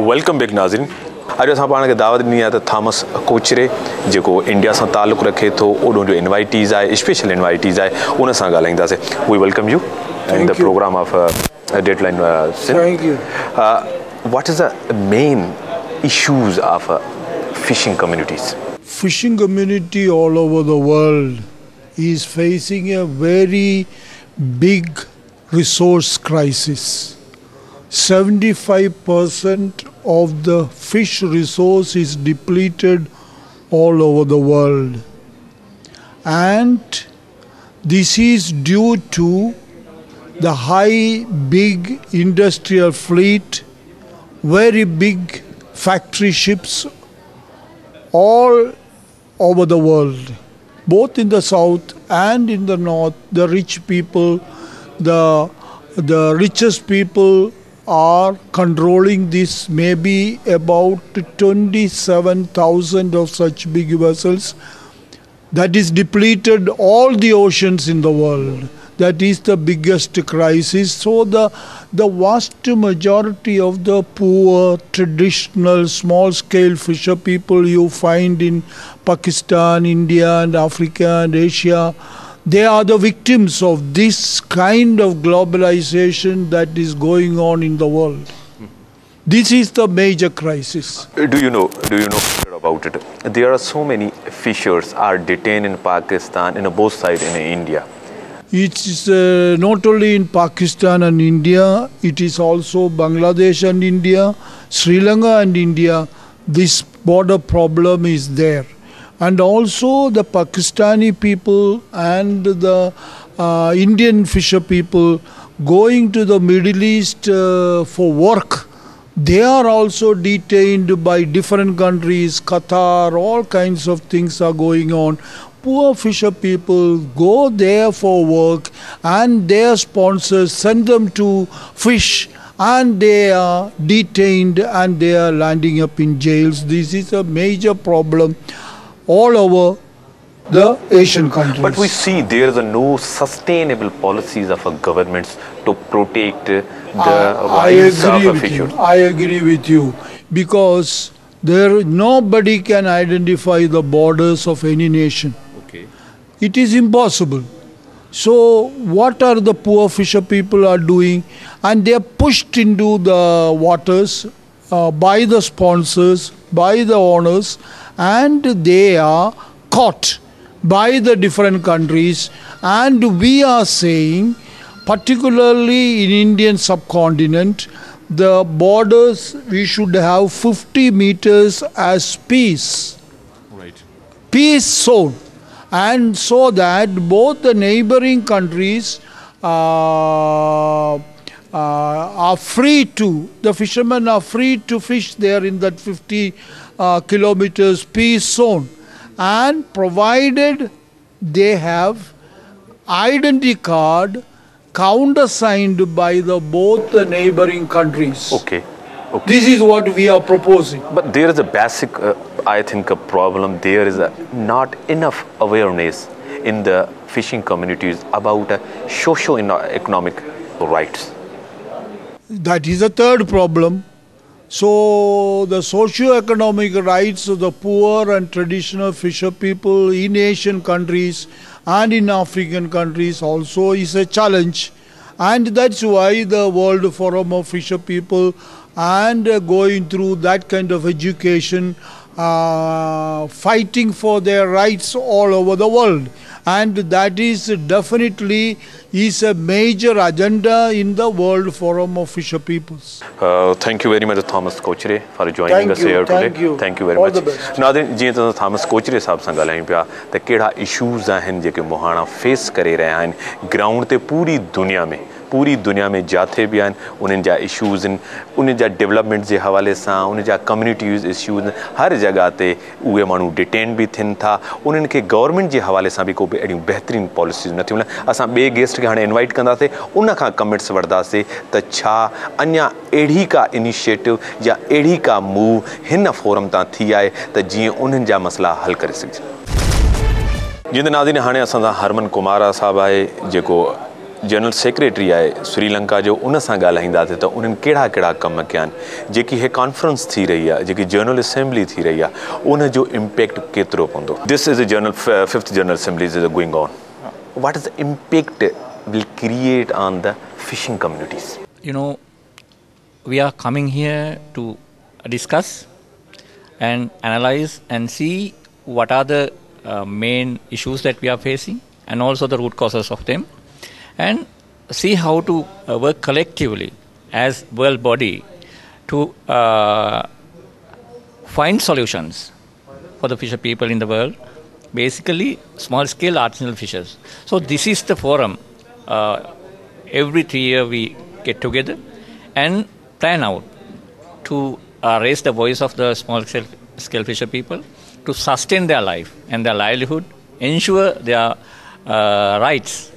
Welcome back नाज़रीन। अॼु असां पाण खे दावत ॾिनी आहे त थॉमस कोचरे जेको इंडिया सां ताल्लुक़ रखे थो, ओॾो जो इनवाइटीज़ आहे, स्पेशल इनवाइटीज़ आहे, उन सां ॻाल्हाईंदासीं। We welcome you in the programme of deadline Sindh. Thank you. What is the main issues of fishing communities? Fishing community all over the world is facing a very big resource crisis. 75% of the fish resource is depleted all over the world. And this is due to the high big industrial fleet, very big factory ships all over the world, both in the south and in the north. The rich people, the richest people are controlling this, maybe about 27,000 of such big vessels. That is depleted all the oceans in the world. That is the biggest crisis. So the vast majority of the poor, traditional, small-scale fisher people you find in Pakistan, India and Africa and Asia, they are the victims of this kind of globalization that is going on in the world. This is the major crisis. Do you know about it? There are so many fishers are detained in Pakistan, in both sides in India. It's not only in Pakistan and India, it is also Bangladesh and India, Sri Lanka and India. This border problem is there. And also the Pakistani people and the Indian fisher people going to the Middle East for work, they are also detained by different countries, Qatar, all kinds of things are going on. Poor fisher people go there for work and their sponsors send them to fish and they are detained and they are landing up in jails. This is a major problem all over the Asian countries. But we see there is no sustainable policies of governments to protect the rights of fishers. I agree with you, because nobody can identify the borders of any nation. Okay. It is impossible. So what are the poor fisher people are doing? And they are pushed into the waters by the sponsors, by the owners, and they are caught by the different countries. And we are saying, particularly in Indian subcontinent, the borders, we should have 50 meters as peace. Right. Peace zone. And so that both the neighboring countries are free to, the fishermen are free to fish there in that 50 kilometers peace zone, and provided they have identity card countersigned by both the neighboring countries. Okay. This is what we are proposing. But there is a basic, I think, a problem. There is not enough awareness in the fishing communities about socio-economic rights. That is a third problem. So the socio-economic rights of the poor and traditional fisher people in Asian countries and in African countries also is a challenge. And that's why the World Forum of Fisher People and going through that kind of education, fighting for their rights all over the world. And that is definitely is a major agenda in the World Forum of Fisher Peoples. Thank you very much, Thomas Kochre, for joining us here today. Thank you very all much. The best. नाज़रीन, जीअं त Thomas Kochre साहब सां ॻाल्हायूं पिया त कहिड़ा issues आहिनि जेके मोहाणा फेस करे रहिया आहिनि ग्राउंड ते पूरी दुनिया में जाथे भी आहिनि उन्हनि जा इशूज़ आहिनि, उन जा डेवलपमेंट जे हवाले सां, उन जा कम्युनिटीज़ इशूज़ हर जगह ते उहे माण्हू डिटेन भी थियनि था। उन्हनि खे गवर्नमेंट जे हवाले सां बि को बि अहिड़ियूं बहितरीन पॉलिसीज़ नथियूं मिलनि। असां ॿिए गेस्ट खे हाणे इनवाइट कंदासीं, उन खां कमेंट्स वठंदासीं त छा अञा अहिड़ी का इनिशिएटिव या अहिड़ी का मूव हिन फोरम तां थी आहे त जीअं उन्हनि जा मसला हल करे सघिजे। जीअं त नाज़रीन हाणे असां सां हरमन कुमारा साहब आहे जेको जनरल सेक्रेटरी आहे श्रीलंका जो उन सां ॻाल्हाईंदासीं त उन्हनि कहिड़ा कहिड़ा कम कया आहिनि जेकी हे कॉन्फ्रेंस थी रही आहे जेकी जनरल असेंबली थी रही आहे उन जो इम्पैक्ट केतिरो पवंदो this is a general fifth general assembly is going on what is the impact will create on the fishing communities? You know, we are coming here to discuss and analyze and see what are the main issues that we are facing and also the root causes of them, and see how to work collectively as world body to find solutions for the fisher people in the world, basically small scale artisanal fishers. So this is the forum. Every 3 years we get together and plan out to raise the voice of the small scale fisher people to sustain their life and their livelihood, ensure their rights.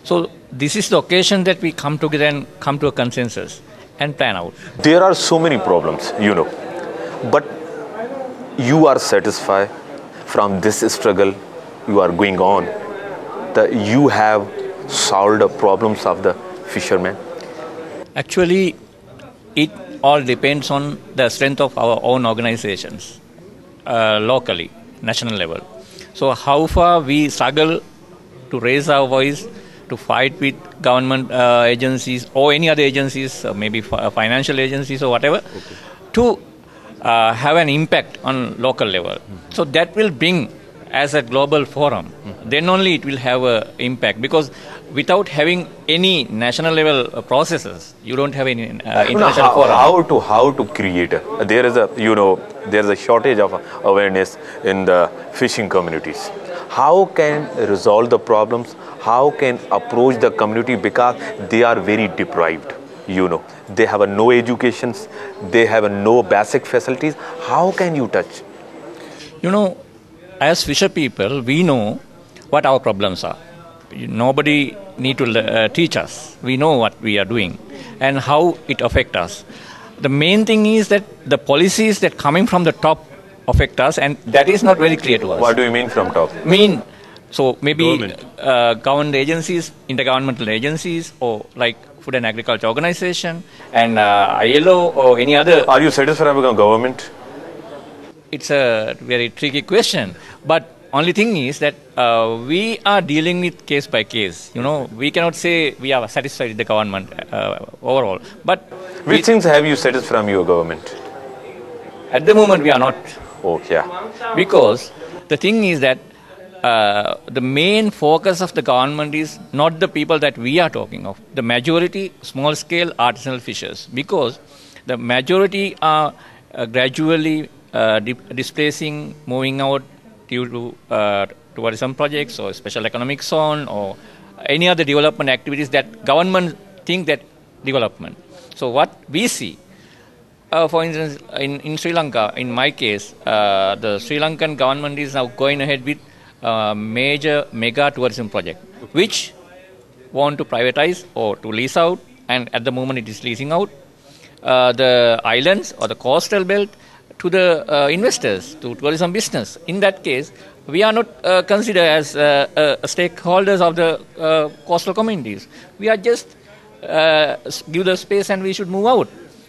So this is the occasion that we come together and come to a consensus and plan out. There are so many problems, you know, but you are satisfied from this struggle you are going on that you have solved the problems of the fishermen? Actually, it all depends on the strength of our own organizations, locally, national level. So how far we struggle to raise our voice, to fight with government agencies or any other agencies, maybe financial agencies or whatever, to have an impact on local level. So that will bring as a global forum, then only it will have an impact, because without having any national level processes, you don't have any international forum. How to create there is a shortage of awareness in the fishing communities. How can resolve the problems? How can approach the community, because they are very deprived, you know, they have no educations, they have no basic facilities. How can you touch? You know, as fisher people, we know what our problems are. Nobody need to teach us. We know what we are doing and how it affects us. The main thing is that the policies that coming from the top affect us, and that is not very clear to us. What do you mean from top? So maybe government agencies, intergovernmental agencies, or like Food and Agriculture Organization and ILO or any other. Are you satisfied with the government? It's a very tricky question, but only thing is that we are dealing with case by case. You know, we cannot say we are satisfied with the government overall. But which things have you satisfied from your government? At the moment, we are not. Okay. Because the thing is that the main focus of the government is not the people that we are talking of. The majority small scale artisanal fishers, because the majority are gradually displacing, moving out due to tourism projects or special economic zone or any other development activities that government think that development. So what we see, for instance, in Sri Lanka, in my case, the Sri Lankan government is now going ahead with major mega tourism project, which want to privatize or to lease out, and at the moment it is leasing out the islands or the coastal belt to the investors, to tourism business. In that case, we are not considered as stakeholders of the coastal communities. We are just give the space and we should move out.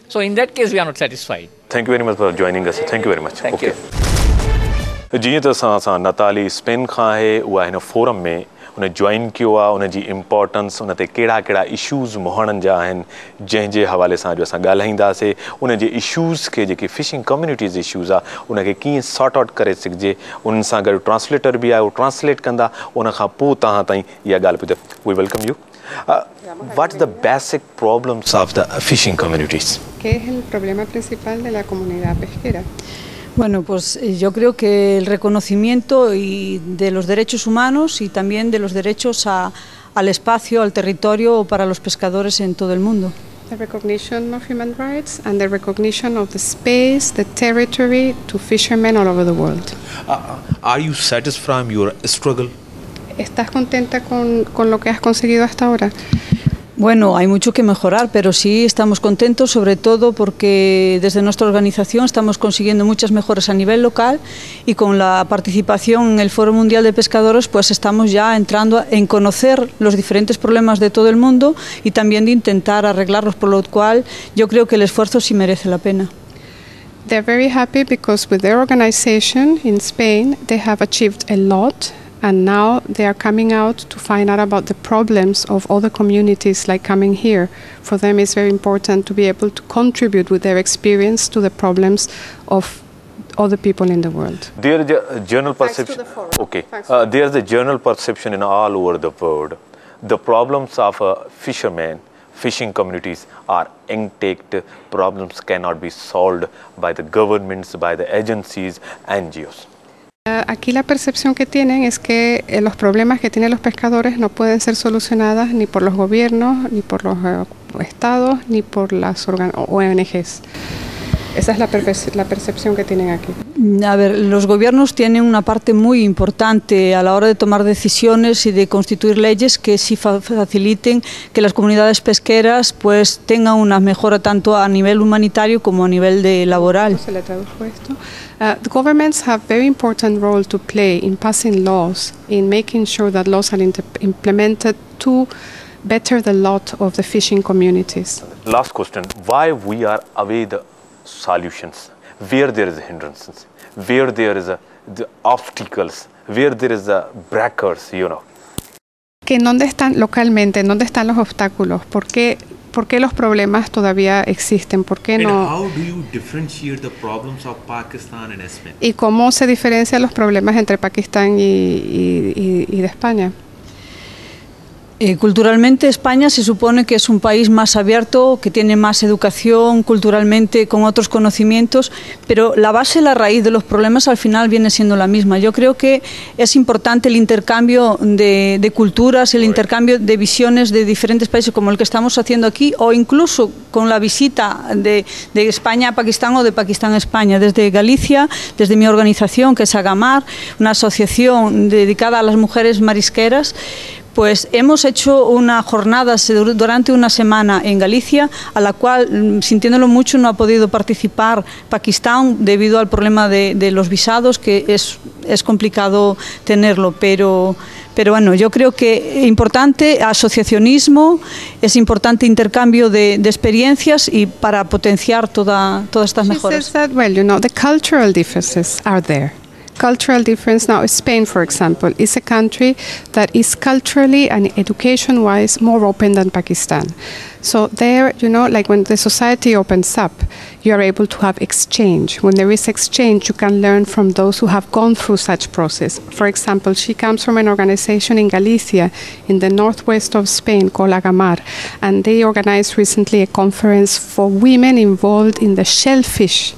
So in that case, we are not satisfied. Thank you very much for joining us. Thank you very much. Thank you. जीअं त असां Natalie Spain खां आहे उहा हिन forum में उन join कियो आहे, उन जी इम्पोर्टेंस, उन ते कहिड़ा कहिड़ा इशूज़ मुहाणनि जा आहिनि जंहिंजे हवाले सां जो असां ॻाल्हाईंदासीं, उन जे इशूज़ खे जेके फिशिंग कम्यूनिटीज़ इशूज़ आहे उनखे कीअं सॉर्ट आउट करे सघिजे, उन्हनि सां गॾु ट्रांसलेटर बि आहे, उहो ट्रांसलेट कंदा, उन खां पोइ तव्हां ताईं इहा ॻाल्हि पुॼे. We welcome you. What is the basic problems of the fishing communities? ¿Qué es el problema principal de la comunidad pesquera? Bueno, pues yo creo que el reconocimiento de los derechos humanos y también de los derechos al espacio, al territorio para los pescadores en todo el mundo. The recognition of human rights and the recognition of the space, the territory to fishermen all over the world. Are you satisfied from your struggle? ¿Estás contenta con lo que has conseguido hasta ahora? Bueno, hay mucho que mejorar, pero sí estamos contentos, sobre todo porque desde nuestra organización estamos consiguiendo muchas mejoras a nivel local y con la participación en el Foro Mundial de Pescadores pues estamos ya entrando en conocer los diferentes problemas de todo el mundo y también de intentar arreglarlos, por lo cual yo creo que el esfuerzo sí merece la pena. They're very happy because with their organization in Spain, they have achieved a lot. And now they are coming out to find out about the problems of other communities like coming here. For them it's very important to be able to contribute with their experience to the problems of other people in the world. There is a general perception. Okay. There is a general perception in all over the world. The problems of fishermen, fishing communities are intact. Problems cannot be solved by the governments, by the agencies, NGOs. Aquí la percepción que tienen es que los problemas que tienen los pescadores no pueden ser solucionados ni por los gobiernos, ni por los estados, ni por las ONGs. Esa es la percepción que tienen aquí. A ver, los gobiernos tienen una parte muy importante a la hora de tomar decisiones y de constituir leyes que sí faciliten que las comunidades pesqueras pues tengan una mejora tanto a nivel humanitario como a nivel de laboral. Se le tradujo esto. The governments have very important role to play in passing laws, in making sure that laws are implemented to better the lot of the fishing communities. Last question: why we are away the solutions, where there is hindrances, where there is the obstacles, where there is breakers, you know. Que dónde están localmente, dónde están los obstáculos, ¿por qué los problemas todavía existen? ¿Por qué no? How do you differentiate the problems of Pakistan and Spain? ¿Y cómo se diferencian los problemas entre Pakistán y de España? Culturalmente España se supone que es un país más abierto, que tiene más educación, culturalmente con otros conocimientos, pero la base, la raíz de los problemas al final viene siendo la misma. Yo creo que es importante el intercambio de culturas, el intercambio de visiones de diferentes países como el que estamos haciendo aquí, o incluso con la visita de España a Pakistán o de Pakistán a España. Desde Galicia, desde mi organización que es Agamar, una asociación dedicada a las mujeres marisqueras, pues hemos hecho una jornada durante una semana en Galicia, a la cual, sintiéndolo mucho, no ha podido participar Pakistán debido al problema de los visados, que es complicado tenerlo, pero bueno, yo creo que es importante asociacionismo, es importante intercambio de experiencias y para potenciar todas estas mejoras. She says that, well, you know, the cultural differences are there. Cultural difference now, Spain, for example, is a country that is culturally and education-wise more open than Pakistan. So there, you know, like when the society opens up, you are able to have exchange. When there is exchange, you can learn from those who have gone through such process. For example, she comes from an organization in Galicia, in the northwest of Spain, called Agamar, and they organized recently a conference for women involved in the shellfish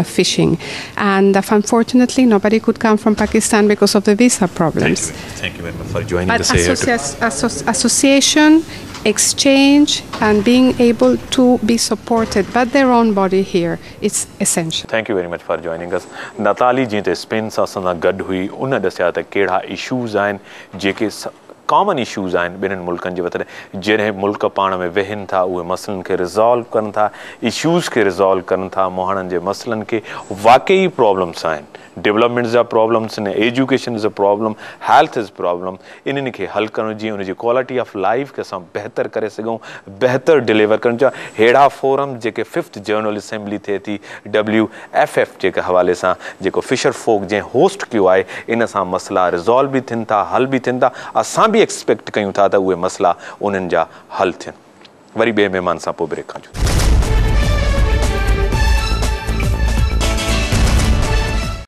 fishing, and unfortunately nobody could come from Pakistan because of the visa problems. Thank you very much for joining But us. association, exchange, and being able to be supported by their own body here, it's essential. Thank you very much for joining us. Natali जी ते Spain सां असां गॾु हुई, उन दसिया त कहिड़ा issues आहिनि जेके कॉमन इशूज़ आहिनि ॿिन्हिनि मुल्कनि जे वतन जॾहिं मुल्क पाण में वेहनि था उहे मसइलनि खे रिज़ॉल्व कनि था, इशूज़ खे रिज़ॉल्व कनि था, मोहाणनि जे मसइलनि खे वाक़ई प्रॉब्लम्स आहिनि, डेवलपमेंट जा प्रॉब्लम्स आहिनि, education is a problem, health is problem, इन्हनि खे हल करणु जीअं उनजी क्वालिटी ऑफ लाइफ खे असां बहितर करे सघूं, बहितर डिलीवर करणु चाहियूं। अहिड़ा फोरम जेके 5th जनरल असेंबली थिए थी WFF जेके हवाले सां जेको फिशर फोक जंहिं होस्ट कयो आहे, इन सां मसइला रिज़ॉल्व बि थियनि था, हल बि थियनि था, असां बि एक्सपेक्ट कयूं था त उहे मसइला उन्हनि जा हल थियनि। वरी ॿिए महिमान सां पोइ ब्रेक खां